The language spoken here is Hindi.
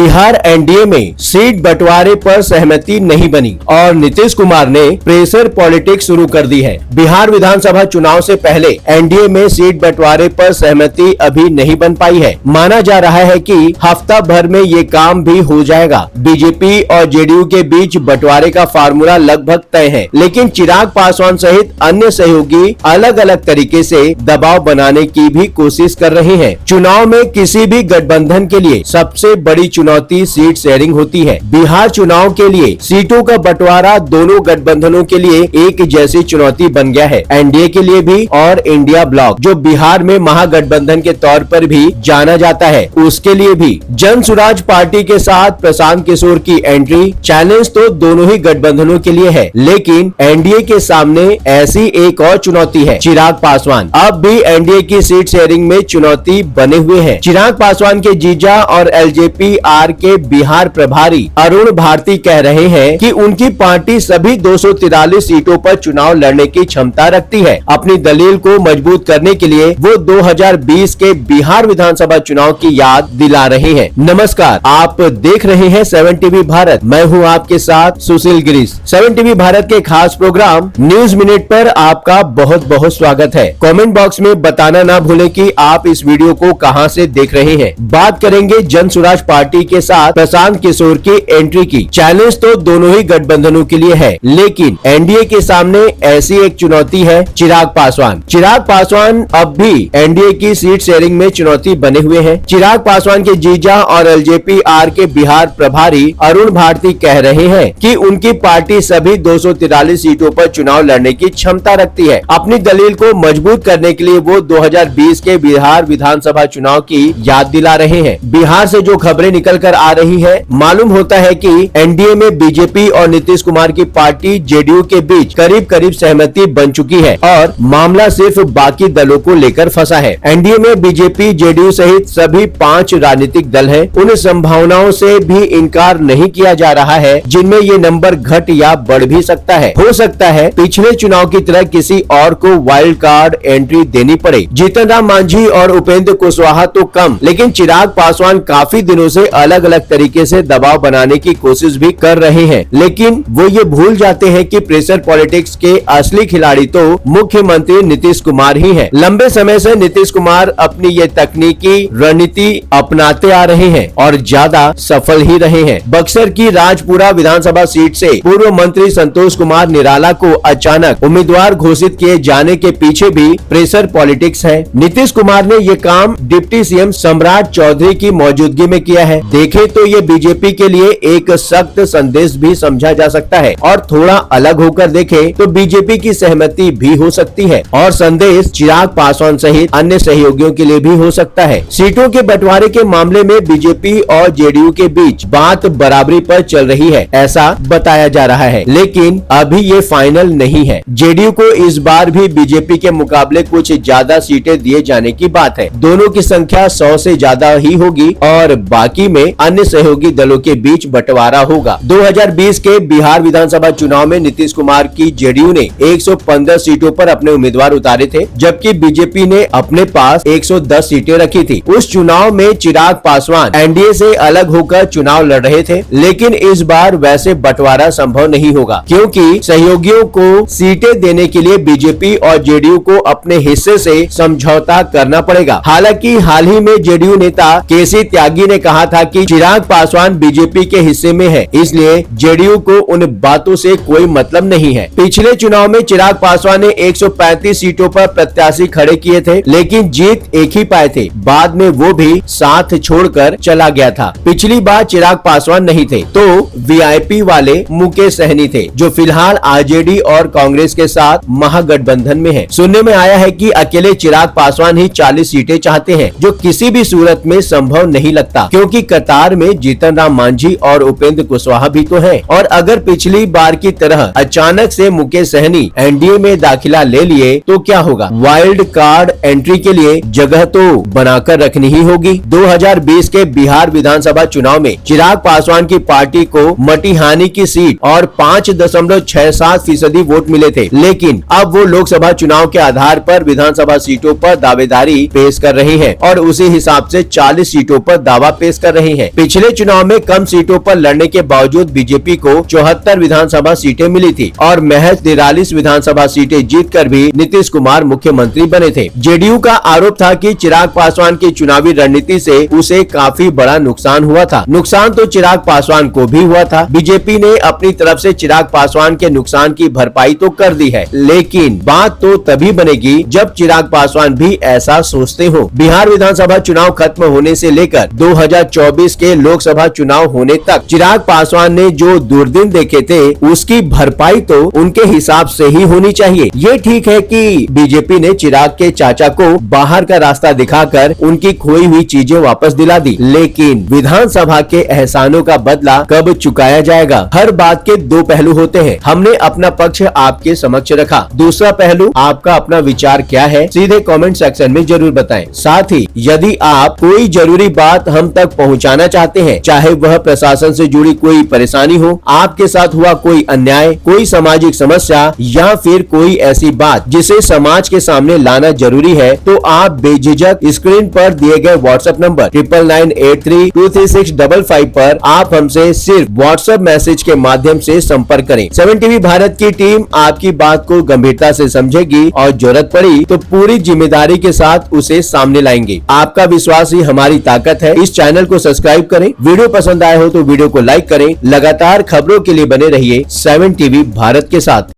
बिहार एनडीए में सीट बंटवारे पर सहमति नहीं बनी और नीतीश कुमार ने प्रेशर पॉलिटिक्स शुरू कर दी है। बिहार विधानसभा चुनाव से पहले एनडीए में सीट बंटवारे पर सहमति अभी नहीं बन पाई है। माना जा रहा है कि हफ्ता भर में ये काम भी हो जाएगा। बीजेपी और जेडीयू के बीच बंटवारे का फार्मूला लगभग तय है, लेकिन चिराग पासवान सहित अन्य सहयोगी अलग अलग तरीके से दबाव बनाने की भी कोशिश कर रहे हैं। चुनाव में किसी भी गठबंधन के लिए सबसे बड़ी चुनौती सीट शेयरिंग होती है। बिहार चुनाव के लिए सीटों का बंटवारा दोनों गठबंधनों के लिए एक जैसी चुनौती बन गया है। एनडीए के लिए भी और इंडिया ब्लॉक, जो बिहार में महागठबंधन के तौर पर भी जाना जाता है, उसके लिए भी। जन सुराज पार्टी के साथ प्रशांत किशोर की एंट्री चैलेंज तो दोनों ही गठबंधनों के लिए है, लेकिन एनडीए के सामने ऐसी एक और चुनौती है, चिराग पासवान। अब भी एनडीए की सीट शेयरिंग में चुनौती बने हुए हैं। चिराग पासवान के जीजा और एलजेपी आर के बिहार प्रभारी अरुण भारती कह रहे हैं कि उनकी पार्टी सभी 243 सीटों पर चुनाव लड़ने की क्षमता रखती है। अपनी दलील को मजबूत करने के लिए वो 2020 के बिहार विधानसभा चुनाव की याद दिला रहे हैं। नमस्कार, आप देख रहे हैं 7 टीवी भारत। मैं हूं आपके साथ सुशील गिरीश। 7 टीवी भारत के खास प्रोग्राम न्यूज मिनट पर आपका बहुत बहुत स्वागत है। कमेंट बॉक्स में बताना ना भूलें कि आप इस वीडियो को कहां से देख रहे हैं। बात करेंगे जन सुराज पार्टी के साथ प्रशांत किशोर की एंट्री की। चैलेंज तो दोनों ही गठबंधनों के लिए है, लेकिन एनडीए के सामने ऐसी एक चुनौती है, चिराग पासवान। चिराग पासवान अब भी एनडीए की सीट शेयरिंग में चुनौती बने हुए हैं। चिराग पासवान के जीजा और एलजेपी आर के बिहार प्रभारी अरुण भारती कह रहे हैं कि उनकी पार्टी सभी 243 सीटों पर चुनाव लड़ने की क्षमता रखती है। अपनी दलील को मजबूत करने के लिए वो 2020 के बिहार विधानसभा चुनाव की याद दिला रहे हैं। बिहार से जो खबरें निकल कर आ रही है, मालूम होता है कि एनडीए में बीजेपी और नीतीश कुमार की पार्टी जेडीयू के बीच करीब करीब सहमति बन चुकी है और मामला सिर्फ बाकी दलों को लेकर फंसा है। एनडीए में बीजेपी, जेडीयू सहित सभी 5 राजनीतिक दल हैं। उन संभावनाओं से भी इनकार नहीं किया जा रहा है जिनमें ये नंबर घट या बढ़ भी सकता है। हो सकता है पिछले चुनाव की तरह किसी और को वाइल्ड कार्ड एंट्री देनी पड़े। जीतन राम मांझी और उपेंद्र कुशवाहा तो कम, लेकिन चिराग पासवान काफी दिनों से अलग अलग तरीके से दबाव बनाने की कोशिश भी कर रहे हैं, लेकिन वो ये भूल जाते हैं कि प्रेशर पॉलिटिक्स के असली खिलाड़ी तो मुख्यमंत्री नीतीश कुमार ही हैं। लंबे समय से नीतीश कुमार अपनी ये तकनीकी रणनीति अपनाते आ रहे हैं और ज्यादा सफल ही रहे हैं। बक्सर की राजपुरा विधानसभा सीट से पूर्व मंत्री संतोष कुमार निराला को अचानक उम्मीदवार घोषित किए जाने के पीछे भी प्रेशर पॉलिटिक्स है। नीतीश कुमार ने ये काम डिप्टी सीएम सम्राट चौधरी की मौजूदगी में किया है। देखे तो ये बीजेपी के लिए एक सख्त संदेश भी समझा जा सकता है और थोड़ा अलग होकर देखे तो बीजेपी की सहमति भी हो सकती है और संदेश चिराग पासवान सहित अन्य सहयोगियों के लिए भी हो सकता है। सीटों के बंटवारे के मामले में बीजेपी और जेडीयू के बीच बात बराबरी पर चल रही है, ऐसा बताया जा रहा है, लेकिन अभी ये फाइनल नहीं है। जेडीयू को इस बार भी बीजेपी के मुकाबले कुछ ज्यादा सीटें दिए जाने की बात है। दोनों की संख्या 100 से ज्यादा ही होगी और बाकी में अन्य सहयोगी दलों के बीच बंटवारा होगा। 2020 के बिहार विधानसभा चुनाव में नीतीश कुमार की जेडीयू ने 115 सीटों पर अपने उम्मीदवार उतारे थे, जबकि बीजेपी ने अपने पास 110 सीटें रखी थी। उस चुनाव में चिराग पासवान एनडीए से अलग होकर चुनाव लड़ रहे थे, लेकिन इस बार वैसे बंटवारा संभव नहीं होगा, क्योंकि सहयोगियों को सीटें देने के लिए बीजेपी और जेडीयू को अपने हिस्से से समझौता करना पड़ेगा। हालांकि हाल ही में जेडीयू नेता केसी त्यागी ने कहा था कि चिराग पासवान बीजेपी के हिस्से में है, इसलिए जेडीयू को उन बातों से कोई मतलब नहीं है। पिछले चुनाव में चिराग पासवान ने 135 सीटों पर प्रत्याशी खड़े किए थे, लेकिन जीत एक ही पाए थे। बाद में वो भी साथ छोड़कर चला गया था। पिछली बार चिराग पासवान नहीं थे तो वीआईपी वाले मुकेश सहनी थे, जो फिलहाल आरजेडी और कांग्रेस के साथ महागठबंधन में है। सुनने में आया है कि अकेले चिराग पासवान ही 40 सीटें चाहते हैं, जो किसी भी सूरत में संभव नहीं लगता, क्योंकि कतार में जीतन राम मांझी और उपेंद्र कुशवाहा भी तो है। और अगर पिछली बार की तरह अचानक से मुकेश सहनी एनडीए में दाखिला ले लिए तो क्या होगा? वाइल्ड कार्ड एंट्री के लिए जगह तो बनाकर रखनी ही होगी। 2020 के बिहार विधानसभा चुनाव में चिराग पासवान की पार्टी को मटिहानी की सीट और 5.67% वोट मिले थे, लेकिन अब वो लोकसभा चुनाव के आधार पर विधानसभा सीटों पर दावेदारी पेश कर रहे हैं और उसी हिसाब से 40 सीटों पर दावा पेश कर रहे रही है। पिछले चुनाव में कम सीटों पर लड़ने के बावजूद बीजेपी को 74 विधानसभा सीटें मिली थी और महज 43 विधानसभा सीटें जीतकर भी नीतीश कुमार मुख्यमंत्री बने थे। जेडीयू का आरोप था कि चिराग पासवान की चुनावी रणनीति से उसे काफी बड़ा नुकसान हुआ था। नुकसान तो चिराग पासवान को भी हुआ था। बीजेपी ने अपनी तरफ से चिराग पासवान के नुकसान की भरपाई तो कर दी है, लेकिन बात तो तभी बनेगी जब चिराग पासवान भी ऐसा सोचते हो। बिहार विधानसभा चुनाव खत्म होने से लेकर 2024 के लोकसभा चुनाव होने तक चिराग पासवान ने जो दुर्दिन देखे थे उसकी भरपाई तो उनके हिसाब से ही होनी चाहिए। ये ठीक है कि बीजेपी ने चिराग के चाचा को बाहर का रास्ता दिखाकर उनकी खोई हुई चीजें वापस दिला दी, लेकिन विधानसभा के एहसानों का बदला कब चुकाया जाएगा? हर बात के दो पहलू होते हैं। हमने अपना पक्ष आपके समक्ष रखा, दूसरा पहलू आपका अपना विचार क्या है सीधे कमेंट सेक्शन में जरूर बताएं। साथ ही यदि आप कोई जरूरी बात हम तक पहुंचाना चाहते हैं, चाहे वह प्रशासन से जुड़ी कोई परेशानी हो, आपके साथ हुआ कोई अन्याय, कोई सामाजिक समस्या या फिर कोई ऐसी बात जिसे समाज के सामने लाना जरूरी है, तो आप बेझिझक स्क्रीन पर दिए गए व्हाट्सएप नंबर 9993236555 पर आप हमसे सिर्फ व्हाट्सएप मैसेज के माध्यम से संपर्क करें। 7 टीवी भारत की टीम आपकी बात को गंभीरता से समझेगी और जरूरत पड़ी तो पूरी जिम्मेदारी के साथ उसे सामने लाएंगे। आपका विश्वास ही हमारी ताकत है। इस चैनल को सब्सक्राइब करें, वीडियो पसंद आए हो तो वीडियो को लाइक करें। लगातार खबरों के लिए बने रहिए 7 टीवी भारत के साथ।